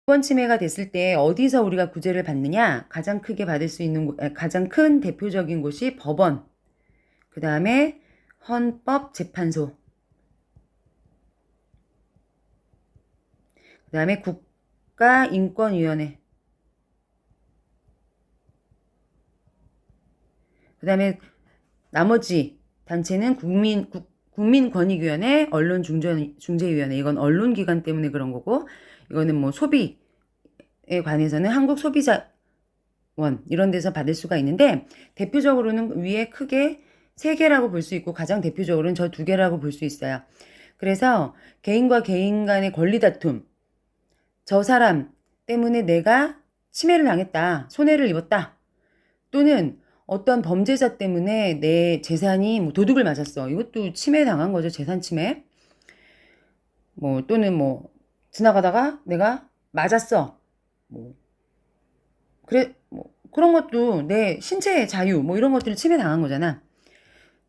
인권 침해가 됐을 때 어디서 우리가 구제를 받느냐? 가장 크게 받을 수 있는 가장 큰 대표적인 곳이 법원. 그 다음에 헌법재판소. 그 다음에 국가인권위원회. 그 다음에 나머지 단체는 국민권익위원회, 언론중재위원회. 이건 언론기관 때문에 그런 거고, 이거는 뭐 소비에 관해서는 한국소비자원 이런 데서 받을 수가 있는데, 대표적으로는 위에 크게 3개라고 볼 수 있고 가장 대표적으로는 저 2개라고 볼 수 있어요. 그래서 개인과 개인 간의 권리 다툼, 저 사람 때문에 내가 침해를 당했다, 손해를 입었다, 또는 어떤 범죄자 때문에 내 재산이 뭐 도둑을 맞았어. 이것도 침해 당한 거죠. 재산 침해. 뭐 또는 뭐 지나가다가 내가 맞았어. 뭐 그래 뭐 그런 것도 내 신체의 자유 뭐 이런 것들을 침해 당한 거잖아.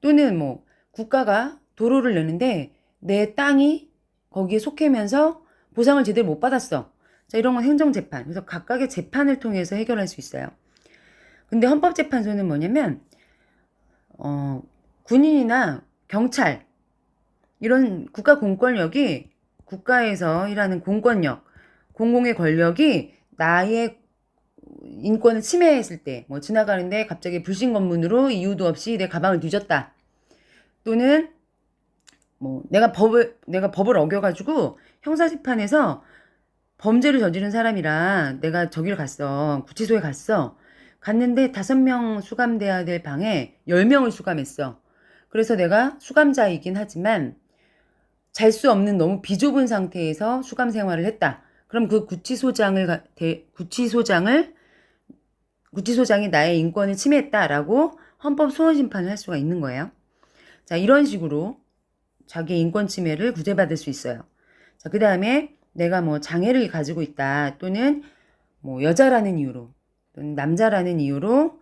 또는 뭐 국가가 도로를 내는데 내 땅이 거기에 속해면서 보상을 제대로 못 받았어. 자, 이런 건 행정재판. 그래서 각각의 재판을 통해서 해결할 수 있어요. 근데 헌법재판소는 뭐냐면 군인이나 경찰 이런 국가 공권력이 국가에서 일하는 공권력, 공공의 권력이 나의 인권을 침해했을 때, 뭐 지나가는데 갑자기 불신 검문으로 이유도 없이 내 가방을 뒤졌다. 또는 뭐 내가 법을 어겨가지고 형사재판에서 범죄를 저지른 사람이라 내가 저기를 갔어. 구치소에 갔어. 갔는데 5명 수감돼야 될 방에 10명을 수감했어. 그래서 내가 수감자이긴 하지만 잘 수 없는 너무 비좁은 상태에서 수감 생활을 했다. 그럼 그 구치소장이 나의 인권을 침해했다라고 헌법 소원 심판을 할 수가 있는 거예요. 자, 이런 식으로 자기 인권 침해를 구제받을 수 있어요. 자, 그 다음에 내가 뭐 장애를 가지고 있다, 또는 뭐 여자라는 이유로, 또는 남자라는 이유로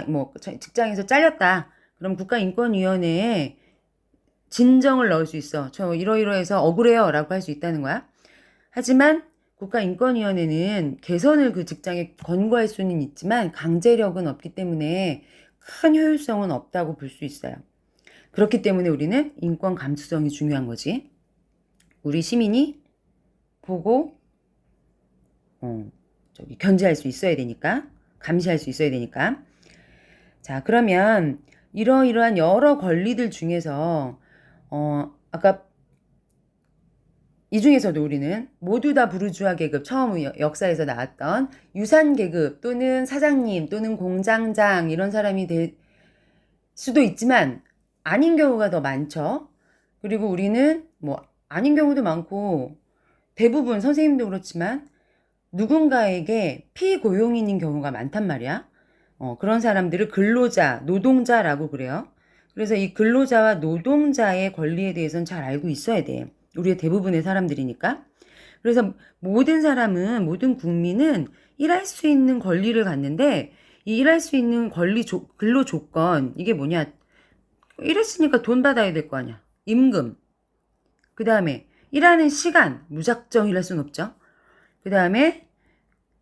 뭐 직장에서 잘렸다. 그럼 국가인권위원회에 진정을 넣을 수 있어. 저 이러이러해서 억울해요 라고 할 수 있다는 거야. 하지만 국가인권위원회는 개선을 그 직장에 권고할 수는 있지만 강제력은 없기 때문에 큰 효율성은 없다고 볼 수 있어요. 그렇기 때문에 우리는 인권 감수성이 중요한 거지. 우리 시민이 보고 견제할 수 있어야 되니까, 감시할 수 있어야 되니까. 자, 그러면 이러이러한 여러 권리들 중에서 아까 이 중에서도 우리는 모두 다 부르주아 계급, 처음 역사에서 나왔던 유산 계급 또는 사장님 또는 공장장 이런 사람이 될 수도 있지만 아닌 경우가 더 많죠. 그리고 우리는 뭐 아닌 경우도 많고 대부분 선생님도 그렇지만 누군가에게 피고용인인 경우가 많단 말이야. 그런 사람들을 근로자, 노동자라고 그래요. 그래서 이 근로자와 노동자의 권리에 대해서는 잘 알고 있어야 돼. 우리의 대부분의 사람들이니까. 그래서 모든 국민은 일할 수 있는 권리를 갖는데 이 일할 수 있는 근로 조건 이게 뭐냐? 일했으니까 돈 받아야 될 거 아니야. 임금. 그 다음에 일하는 시간 무작정 일할 수는 없죠. 그 다음에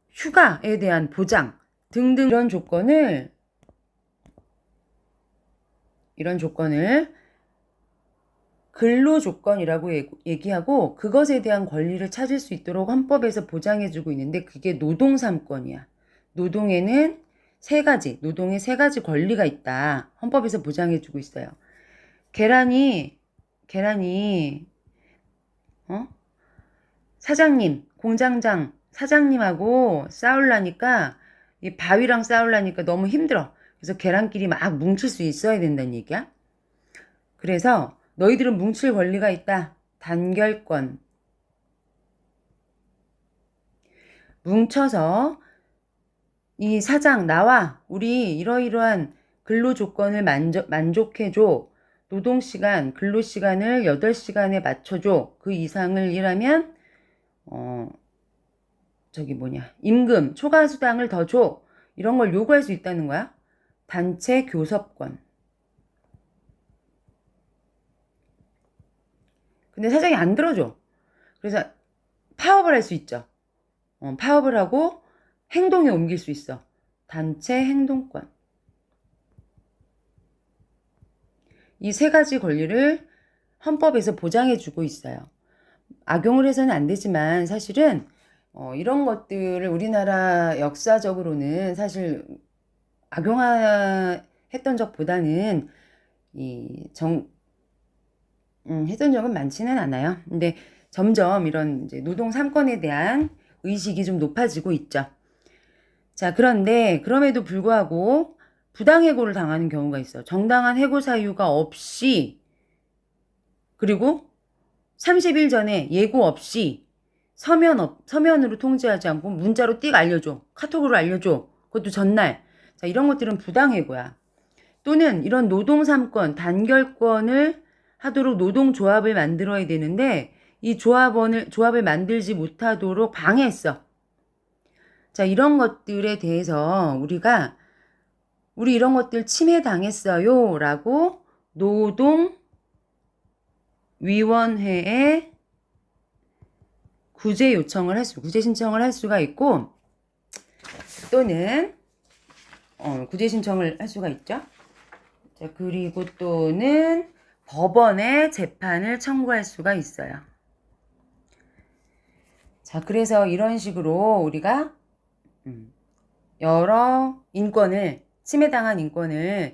휴가에 대한 보장 등등 이런 조건을 근로 조건이라고 얘기하고 그것에 대한 권리를 찾을 수 있도록 헌법에서 보장해주고 있는데 그게 노동 3권이야. 노동의 3가지 권리가 있다. 헌법에서 보장해주고 있어요. 계란이 사장님, 공장장 사장님하고 싸우려니까 이 바위랑 싸우려니까 너무 힘들어. 그래서 계란끼리 막 뭉칠 수 있어야 된다는 얘기야. 그래서 너희들은 뭉칠 권리가 있다. 단결권. 뭉쳐서 이 사장 나와 우리 이러이러한 근로 조건을 만족해줘. 노동시간, 근로시간을 8시간에 맞춰줘. 그 이상을 일하면 임금, 초과수당을 더 줘. 이런 걸 요구할 수 있다는 거야. 단체 교섭권. 근데 사장이 안 들어줘. 그래서 파업을 할 수 있죠. 파업을 하고 행동에 옮길 수 있어. 단체 행동권. 이 세 가지 권리를 헌법에서 보장해주고 있어요. 악용을 해서는 안 되지만 사실은 이런 것들을 우리나라 역사적으로는 사실 악용했던 적보다는 했던 적은 많지는 않아요. 근데 점점 이런 이제 노동 3권에 대한 의식이 좀 높아지고 있죠. 자, 그런데 그럼에도 불구하고 부당해고를 당하는 경우가 있어. 정당한 해고 사유가 없이, 그리고 30일 전에 예고 없이 서면으로 통지하지 않고 문자로 띡 알려줘. 카톡으로 알려줘. 그것도 전날. 자, 이런 것들은 부당해고야. 또는 이런 노동 3권, 단결권을 하도록 노동조합을 만들어야 되는데 이 조합을 만들지 못하도록 방해했어. 자, 이런 것들에 대해서 우리 이런 것들 침해당했어요 라고 노동위원회에 구제 신청을 할 수가 있고, 또는 구제 신청을 할 수가 있죠. 자, 그리고 또는 법원에 재판을 청구할 수가 있어요. 자, 그래서 이런 식으로 우리가 여러 침해당한 인권을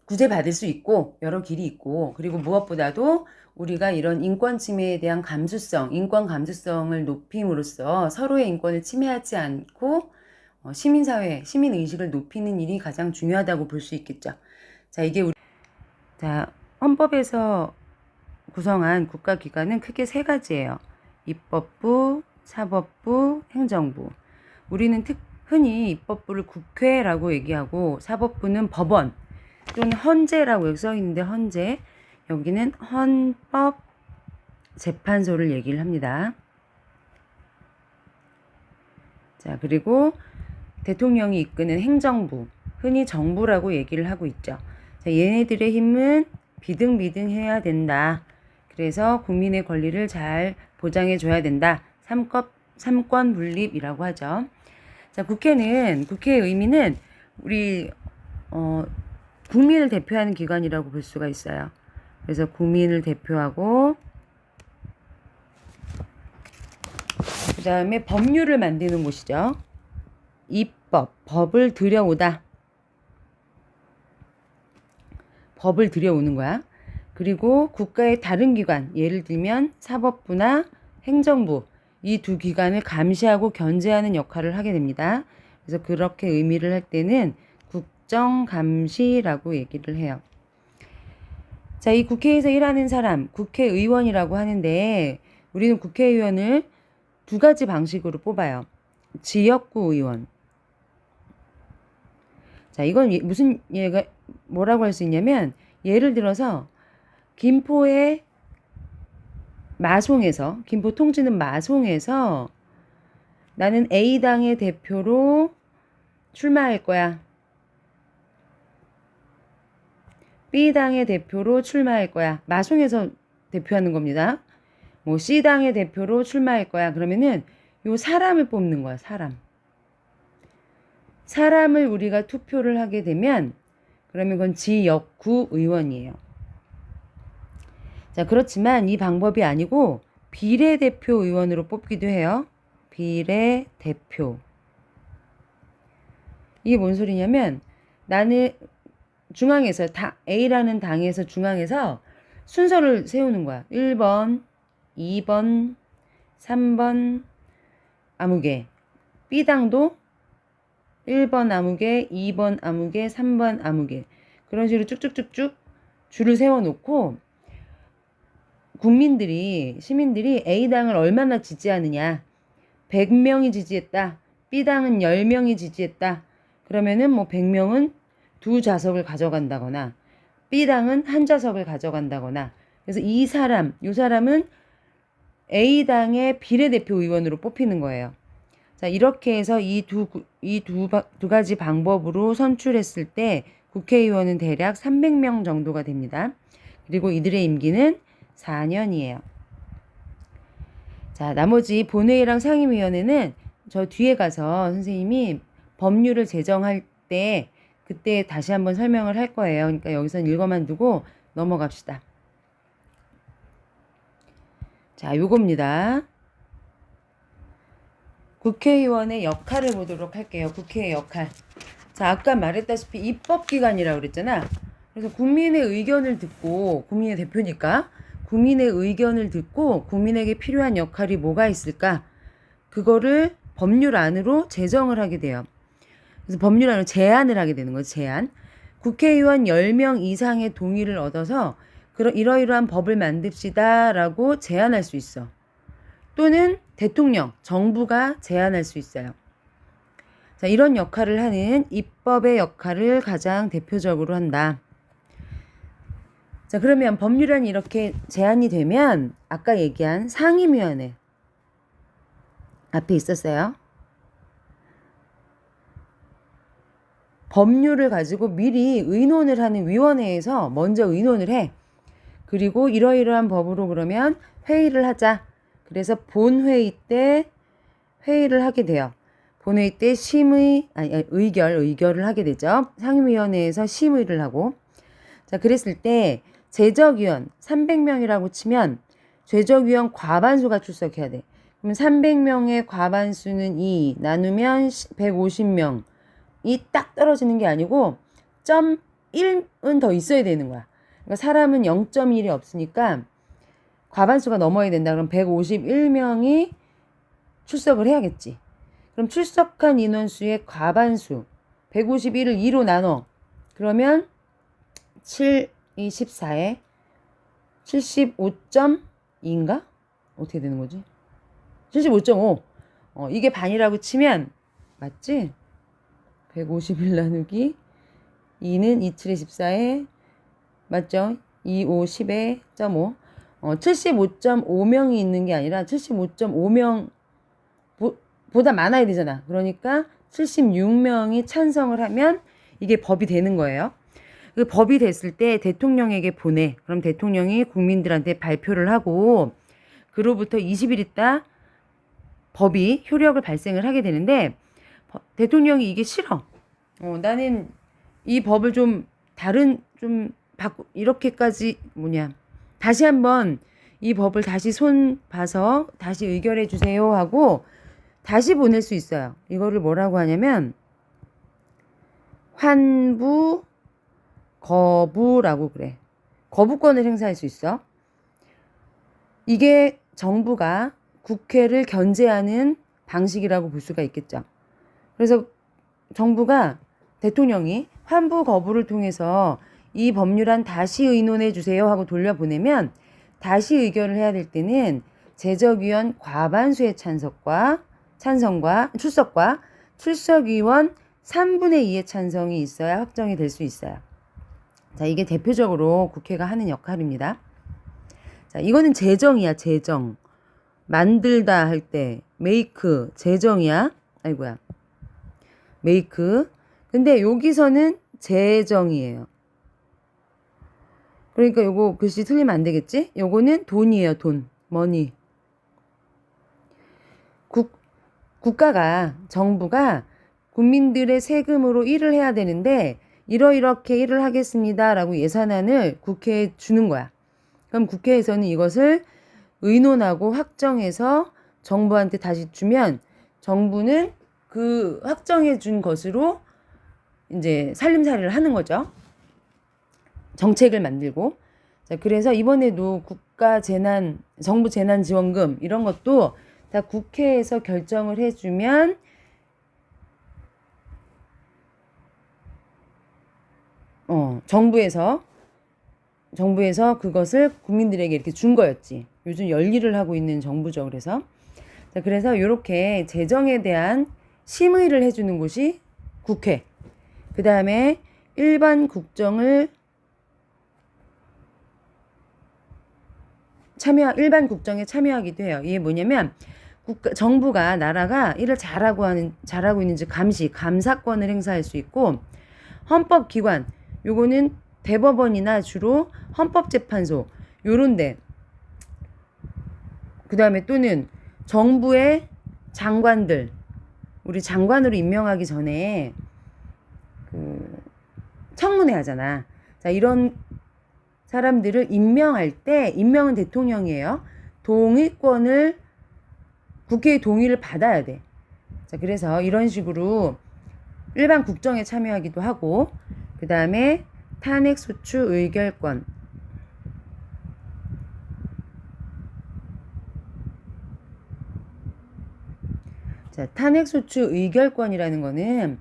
구제받을 수 있고, 여러 길이 있고, 그리고 무엇보다도 우리가 이런 인권 침해에 대한 인권 감수성을 높임으로써 서로의 인권을 침해하지 않고 시민의식을 높이는 일이 가장 중요하다고 볼 수 있겠죠. 자, 헌법에서 구성한 국가기관은 크게 세 가지예요. 입법부, 사법부, 행정부. 우리는 흔히 입법부를 국회라고 얘기하고, 사법부는 법원 또는 헌재라고 여기 써 있는데, 헌재, 여기는 헌법재판소를 얘기를 합니다. 자, 그리고 대통령이 이끄는 행정부, 흔히 정부라고 얘기를 하고 있죠. 자, 얘네들의 힘은 비등비등해야 된다. 그래서 국민의 권리를 잘 보장해줘야 된다. 삼권 분립이라고 하죠. 자, 국회의 의미는 우리 국민을 대표하는 기관이라고 볼 수가 있어요. 그래서 국민을 대표하고, 그 다음에 법률을 만드는 곳이죠. 법을 들여오다. 법을 들여오는 거야. 그리고 국가의 다른 기관, 예를 들면 사법부나 행정부, 이 두 기관을 감시하고 견제하는 역할을 하게 됩니다. 그래서 그렇게 의미를 할 때는 국정감시라고 얘기를 해요. 자, 이 국회에서 일하는 사람, 국회의원이라고 하는데, 우리는 국회의원을 두 가지 방식으로 뽑아요. 지역구 의원. 자, 이건 뭐라고 할 수 있냐면, 예를 들어서 김포의 김포 통지는 마송에서 나는 A당의 대표로 출마할 거야. B당의 대표로 출마할 거야. 마송에서 대표하는 겁니다. 뭐 C당의 대표로 출마할 거야. 그러면은 요 사람을 뽑는 거야. 사람을 우리가 투표를 하게 되면, 그러면 그건 지역구 의원이에요. 자, 그렇지만 이 방법이 아니고 비례대표 의원으로 뽑기도 해요. 비례대표. 이게 뭔 소리냐면, 나는 중앙에서 A라는 당에서 중앙에서 순서를 세우는 거야. 1번, 2번, 3번 아무개. B당도 1번 아무개, 2번 아무개, 3번 아무개. 그런 식으로 쭉쭉쭉쭉 줄을 세워놓고 시민들이 A당을 얼마나 지지하느냐. 100명이 지지했다. B당은 10명이 지지했다. 그러면은 뭐 100명은 2좌석을 가져간다거나 B당은 1좌석을 가져간다거나. 그래서 요 사람은 A당의 비례대표 의원으로 뽑히는 거예요. 자, 이렇게 해서 이 두 가지 방법으로 선출했을 때 국회의원은 대략 300명 정도가 됩니다. 그리고 이들의 임기는 4년이에요. 자, 나머지 본회의랑 상임위원회는 저 뒤에 가서 선생님이 법률을 제정할 때 그때 다시 한번 설명을 할 거예요. 그러니까 여기선 읽어만 두고 넘어갑시다. 자, 요겁니다. 국회의원의 역할을 보도록 할게요. 국회의 역할. 자, 아까 말했다시피 입법기관이라고 그랬잖아. 그래서 국민의 의견을 듣고, 국민의 대표니까 국민의 의견을 듣고 국민에게 필요한 역할이 뭐가 있을까? 그거를 법률안으로 제정을 하게 돼요. 그래서 법률안으로 제안을 하게 되는 거죠. 제안. 국회의원 10명 이상의 동의를 얻어서 이러이러한 법을 만듭시다라고 제안할 수 있어. 또는 대통령, 정부가 제안할 수 있어요. 자, 이런 역할을 하는 입법의 역할을 가장 대표적으로 한다. 자, 그러면 법률안이 이렇게 제안이 되면 아까 얘기한 상임위원회 앞에 있었어요. 법률을 가지고 미리 의논을 하는 위원회에서 먼저 의논을 해. 그리고 이러이러한 법으로 그러면 회의를 하자. 그래서 본회의 때 회의를 하게 돼요. 본회의 때 의결을 하게 되죠. 상임위원회에서 심의를 하고. 자, 그랬을 때 제적위원 300명이라고 치면 제적위원 과반수가 출석해야 돼. 그러면 300명의 과반수는 2 나누면 150명이 딱 떨어지는 게 아니고 0.1은 더 있어야 되는 거야. 그러니까 사람은 0.1이 없으니까 과반수가 넘어야 된다. 그럼 151명이 출석을 해야겠지. 그럼 출석한 인원수의 과반수 151을 2로 나눠. 그러면 7, 24에 75.2인가? 어떻게 되는 거지? 75.5. 이게 반이라고 치면 맞지? 151 나누기 2는 27에 14에 맞죠? 2, 5, 10에 0.5. 75.5명이 있는 게 아니라 75.5명 보다 많아야 되잖아. 그러니까 76명이 찬성을 하면 이게 법이 되는 거예요. 그 법이 됐을 때 대통령에게 보내. 그럼 대통령이 국민들한테 발표를 하고 그로부터 20일 있다 법이 효력을 발생을 하게 되는데 대통령이 이게 싫어. 나는 이 법을 좀 이렇게까지 다시 한번 이 법을 다시 손 봐서 다시 의결해 주세요 하고 다시 보낼 수 있어요. 이거를 뭐라고 하냐면 환부 거부라고 그래. 거부권을 행사할 수 있어. 이게 정부가 국회를 견제하는 방식이라고 볼 수가 있겠죠. 그래서 정부가 대통령이 환부 거부를 통해서 이 법률안 다시 의논해 주세요 하고 돌려보내면 다시 의결을 해야 될 때는 제적위원 과반수의 출석과 출석위원 3분의 2의 찬성이 있어야 확정이 될 수 있어요. 자, 이게 대표적으로 국회가 하는 역할입니다. 자, 이거는 제정이야, 제정. 만들다 할 때 메이크 제정이야. 아이고야. 메이크. 근데 여기서는 제정이에요. 그러니까 요거 글씨 틀리면 안 되겠지? 요거는 돈이에요, 돈. 머니. 국가가, 정부가 국민들의 세금으로 일을 해야 되는데 이렇게 일을 하겠습니다 라고 예산안을 국회에 주는 거야. 그럼 국회에서는 이것을 의논하고 확정해서 정부한테 다시 주면 정부는 그 확정해 준 것으로 이제 살림살이를 하는 거죠. 정책을 만들고. 자, 그래서 이번에도 정부 재난지원금 이런 것도 다 국회에서 결정을 해주면 정부에서 그것을 국민들에게 이렇게 준 거였지. 요즘 열일을 하고 있는 정부죠. 그래서 이렇게 재정에 대한 심의를 해주는 곳이 국회. 그 다음에 일반 국정에 참여하기도 해요. 이게 뭐냐면 정부가 나라가 일을 잘하고 있는지 감사권을 행사할 수 있고 헌법기관 요거는 대법원이나 주로 헌법재판소 요런데 그 다음에 또는 정부의 장관들, 우리 장관으로 임명하기 전에 그 청문회 하잖아. 자, 이런 사람들을 임명할 때, 임명은 대통령이에요. 동의권을, 국회의 동의를 받아야 돼. 자, 그래서 이런 식으로 일반 국정에 참여하기도 하고, 그 다음에 탄핵소추 의결권. 자, 탄핵소추 의결권이라는 거는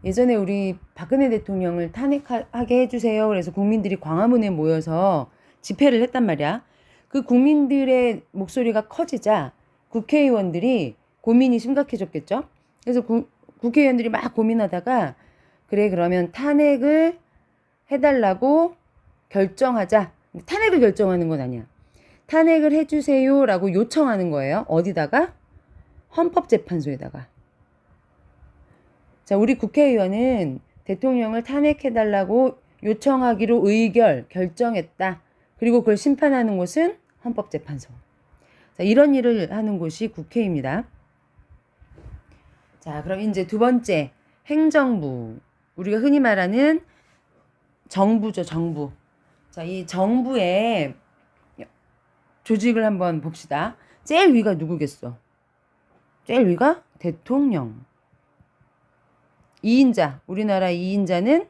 예전에 우리 박근혜 대통령을 탄핵하게 해주세요. 그래서 국민들이 광화문에 모여서 집회를 했단 말이야. 그 국민들의 목소리가 커지자 국회의원들이 고민이 심각해졌겠죠. 그래서 국회의원들이 막 고민하다가 그래 그러면 탄핵을 해달라고 결정하자. 탄핵을 결정하는 건 아니야. 탄핵을 해주세요라고 요청하는 거예요. 어디다가? 헌법재판소에다가. 자, 우리 국회의원은 대통령을 탄핵해달라고 요청하기로 결정했다. 그리고 그걸 심판하는 곳은 헌법재판소. 자, 이런 일을 하는 곳이 국회입니다. 자, 그럼 이제 두 번째, 행정부. 우리가 흔히 말하는 정부죠, 정부. 자, 이 정부의 조직을 한번 봅시다. 제일 위가 누구겠어? 제일 위가 대통령. 2인자, 우리나라 2인자는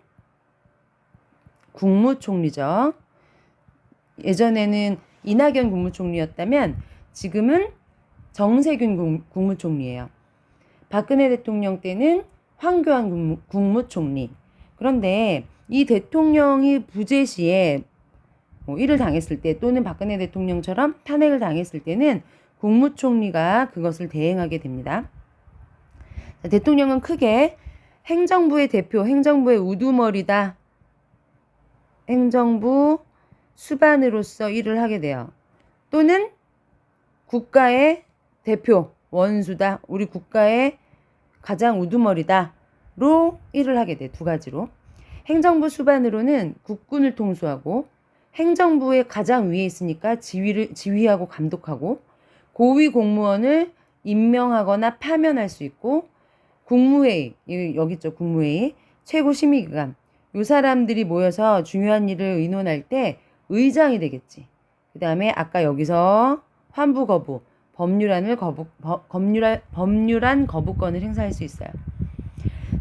국무총리죠. 예전에는 이낙연 국무총리였다면 지금은 정세균 국무총리예요. 박근혜 대통령 때는 황교안 국무총리. 그런데 이 대통령이 부재 시에 일을 당했을 때 또는 박근혜 대통령처럼 탄핵을 당했을 때는 국무총리가 그것을 대행하게 됩니다. 대통령은 크게 행정부의 대표, 행정부의 우두머리다. 행정부 수반으로서 일을 하게 돼요. 또는 국가의 대표, 원수다. 우리 국가의 가장 우두머리다로 일을 하게 돼. 두 가지로. 행정부 수반으로는 국군을 통수하고 행정부의 가장 위에 있으니까 지휘하고 감독하고 고위 공무원을 임명하거나 파면할 수 있고 국무회의, 여기 있죠, 국무회의, 최고심의기관. 이 사람들이 모여서 중요한 일을 의논할 때 의장이 되겠지. 그 다음에 아까 여기서 환부 거부, 법률안 거부권을 행사할 수 있어요.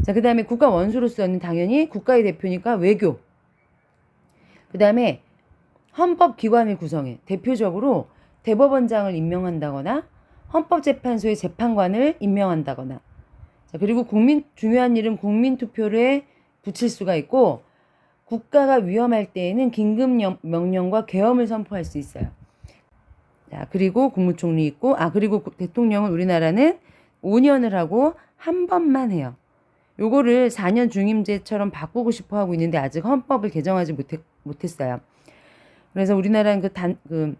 자, 그 다음에 국가 원수로서는 당연히 국가의 대표니까 외교. 그 다음에 헌법기관을 구성해. 대표적으로 대법원장을 임명한다거나 헌법재판소의 재판관을 임명한다거나. 자, 그리고 중요한 일은 국민투표를 붙일 수가 있고 국가가 위험할 때에는 긴급명령과 계엄을 선포할 수 있어요. 자, 그리고 국무총리 있고, 그리고 대통령은 우리나라는 5년을 하고 한 번만 해요. 요거를 4년 중임제처럼 바꾸고 싶어 하고 있는데 아직 헌법을 개정하지 못했어요. 그래서 우리나라는 그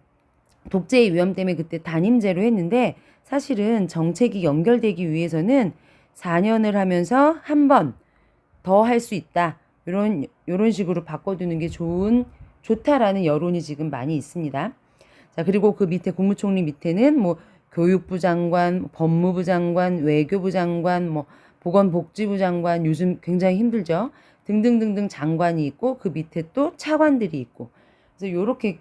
독재의 위험 때문에 그때 단임제로 했는데 사실은 정책이 연결되기 위해서는 4년을 하면서 한 번 더 할 수 있다. 요런 식으로 바꿔두는 게 좋다라는 여론이 지금 많이 있습니다. 자, 그리고 그 밑에 국무총리 밑에는 뭐 교육부 장관, 법무부 장관, 외교부 장관, 뭐 보건복지부 장관, 요즘 굉장히 힘들죠. 등등등등 장관이 있고 그 밑에 또 차관들이 있고. 그래서 요렇게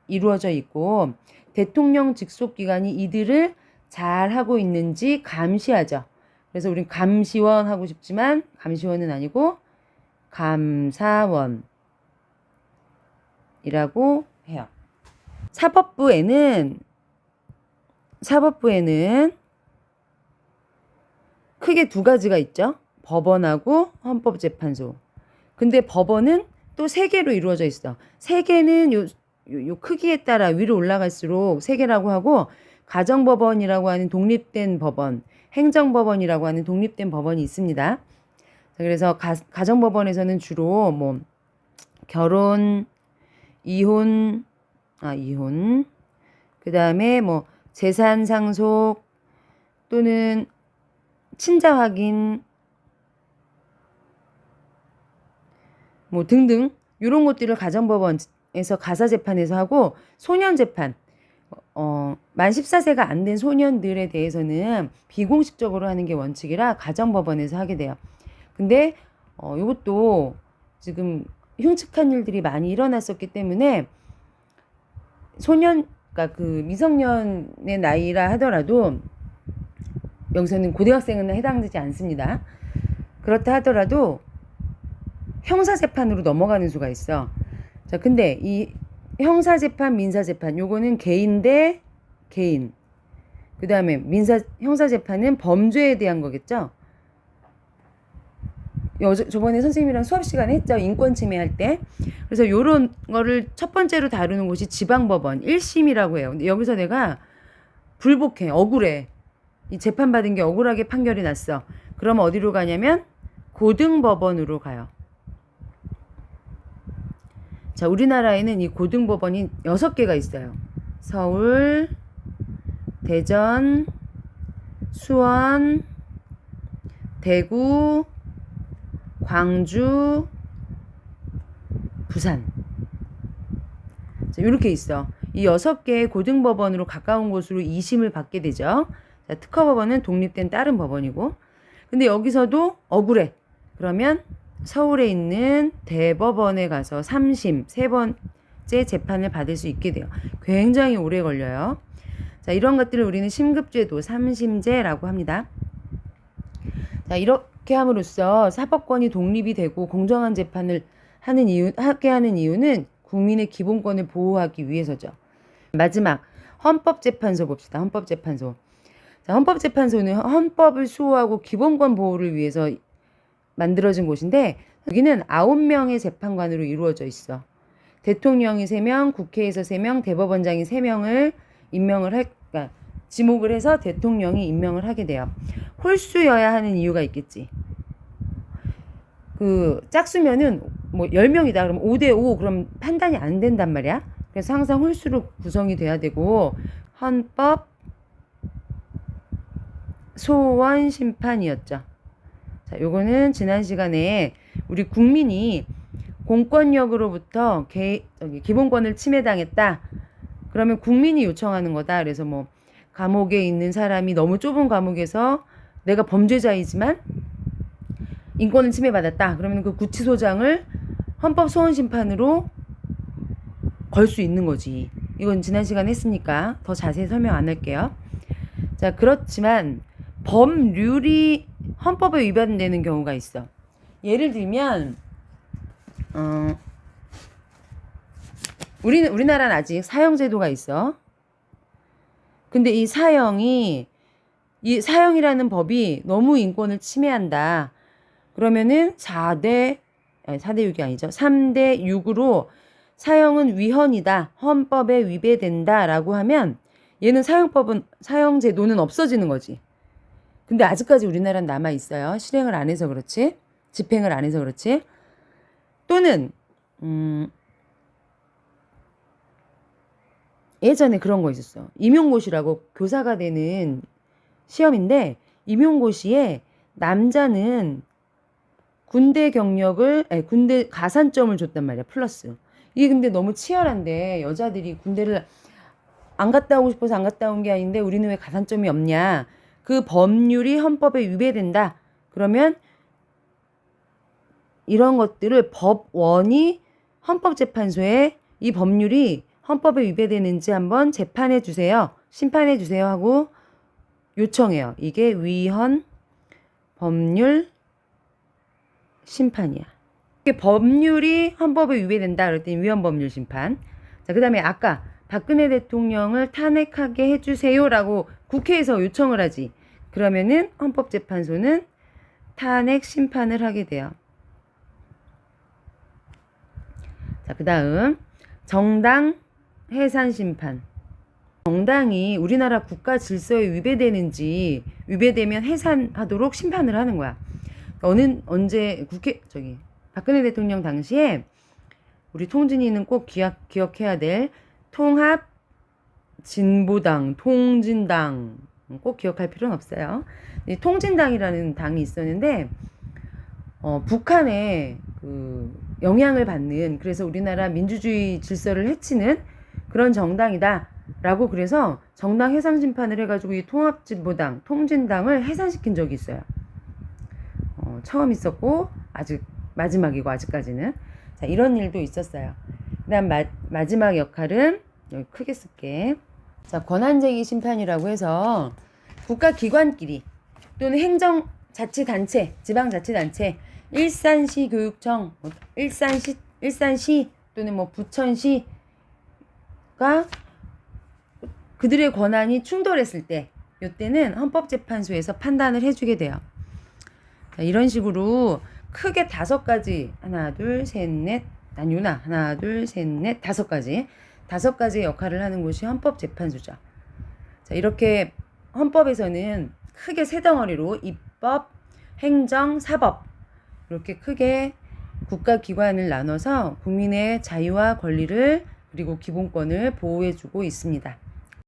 이루어져 있고 대통령 직속 기관이 이들을 잘 하고 있는지 감시하죠. 그래서 우린 감시원 하고 싶지만 감시원은 아니고 감사원이라고 해요. 사법부에는 크게 두 가지가 있죠. 법원하고 헌법재판소. 근데 법원은 또 세 개로 이루어져 있어. 세 개는 요 크기에 따라 위로 올라갈수록 세 개라고 하고 가정법원이라고 하는 독립된 법원, 행정법원이라고 하는 독립된 법원이 있습니다. 그래서 가정법원에서는 주로 뭐 결혼, 이혼, 그 다음에 뭐 재산 상속 또는 친자 확인 뭐 등등 이런 것들을 가정법원에서 가사재판에서 하고 소년재판 만 14세가 안 된 소년들에 대해서는 비공식적으로 하는 게 원칙이라 가정법원에서 하게 돼요. 근데 이것도 지금 흉측한 일들이 많이 일어났었기 때문에 그러니까 그 미성년의 나이라 하더라도 여기서는 고등학생은 해당되지 않습니다. 그렇다 하더라도 형사재판으로 넘어가는 수가 있어. 자, 근데 이 형사재판, 민사재판 요거는 개인 대 개인. 그 다음에 형사재판은 범죄에 대한 거겠죠. 저번에 선생님이랑 수업 시간에 했죠. 인권 침해할 때. 그래서 요런 거를 첫 번째로 다루는 곳이 지방법원 1심이라고 해요. 근데 여기서 내가 불복해. 억울해. 이 재판받은 게 억울하게 판결이 났어. 그러면 어디로 가냐면 고등법원으로 가요. 자, 우리나라에는 이 고등법원이 6개가 있어요. 서울, 대전, 수원, 대구, 광주, 부산. 자, 이렇게 있어. 이 6개의 고등법원으로 가까운 곳으로 2심을 받게 되죠. 자, 특허법원은 독립된 다른 법원이고. 근데 여기서도 억울해. 그러면 서울에 있는 대법원에 가서 3심, 3번째 재판을 받을 수 있게 돼요. 굉장히 오래 걸려요. 자, 이런 것들을 우리는 심급제도, 3심제라고 합니다. 자, 이렇게 함으로써 사법권이 독립이 되고 공정한 재판을 하게 하는 이유는 국민의 기본권을 보호하기 위해서죠. 마지막, 헌법재판소 봅시다. 헌법재판소. 자, 헌법재판소는 헌법을 수호하고 기본권 보호를 위해서 만들어진 곳인데 여기는 9명의 재판관으로 이루어져 있어. 대통령이 3명, 국회에서 3명, 대법원장이 3명을 그러니까 지목을 해서 대통령이 임명을 하게 돼요. 홀수여야 하는 이유가 있겠지. 짝수면은 10명이다. 그럼 5대5 그럼 판단이 안 된단 말이야. 그래서 항상 홀수로 구성이 돼야 되고 헌법 소원 심판이었죠. 자, 요거는 지난 시간에 우리 국민이 공권력으로부터 기본권을 침해당했다. 그러면 국민이 요청하는 거다. 그래서 감옥에 있는 사람이 너무 좁은 감옥에서 내가 범죄자이지만 인권을 침해받았다. 그러면 그 구치소장을 헌법 소원 심판으로 걸 수 있는 거지. 이건 지난 시간에 했으니까 더 자세히 설명 안 할게요. 자, 그렇지만 법률이 헌법에 위반되는 경우가 있어. 예를 들면 우리나라는 아직 사형제도가 있어. 근데 이 사형이라는 법이 너무 인권을 침해한다. 그러면은 4대 6이 아니죠. 3대 6으로 사형은 위헌이다. 헌법에 위배된다라고 하면 얘는 사형제도는 없어지는 거지. 근데 아직까지 우리나라는 남아 있어요. 실행을 안 해서 그렇지. 집행을 안 해서 그렇지. 또는 예전에 그런 거 있었어. 임용고시라고 교사가 되는 시험인데 임용고시에 남자는 군대 가산점을 줬단 말이야. 플러스. 이게 근데 너무 치열한데 여자들이 군대를 안 갔다 오고 싶어서 안 갔다 온 게 아닌데 우리는 왜 가산점이 없냐. 그 법률이 헌법에 위배된다. 그러면 이런 것들을 법원이 헌법재판소에 이 법률이 헌법에 위배되는지 한번 재판해 주세요. 심판해 주세요 하고 요청해요. 이게 위헌 법률 심판이야. 이게 법률이 헌법에 위배된다. 그럴 때 위헌 법률 심판. 자, 그다음에 아까 박근혜 대통령을 탄핵하게 해주세요라고 국회에서 요청을 하지. 그러면은 헌법재판소는 탄핵 심판을 하게 돼요. 자, 그다음 정당 해산 심판. 정당이 우리나라 국가 질서에 위배되면 해산하도록 심판을 하는 거야. 언제 박근혜 대통령 당시에 우리 통진이는 꼭 기억해야 될 통합 진보당, 통진당 꼭 기억할 필요는 없어요. 이 통진당이라는 당이 있었는데 북한에 영향을 받는, 그래서 우리나라 민주주의 질서를 해치는 그런 정당이다 라고 그래서 정당 해상 심판을 해가지고 이 통합진보당, 통진당을 해산시킨 적이 있어요. 처음 있었고 아직 마지막이고 아직까지는. 자, 이런 일도 있었어요. 그다음 마지막 역할은 여기 크게 쓸게. 자, 권한쟁의 심판이라고 해서 국가기관끼리 또는 행정자치단체, 지방자치단체, 일산시 교육청, 일산시 또는 뭐 부천시가 그들의 권한이 충돌했을 때, 이때는 헌법재판소에서 판단을 해주게 돼요. 자, 이런 식으로 크게 5가지, 하나, 둘, 셋, 넷, 아니구나. 하나, 둘, 셋, 넷, 5가지. 5가지의 역할을 하는 곳이 헌법재판소죠. 자, 이렇게 헌법에서는 크게 3덩어리로 입법, 행정, 사법 이렇게 크게 국가기관을 나눠서 국민의 자유와 권리를 그리고 기본권을 보호해주고 있습니다.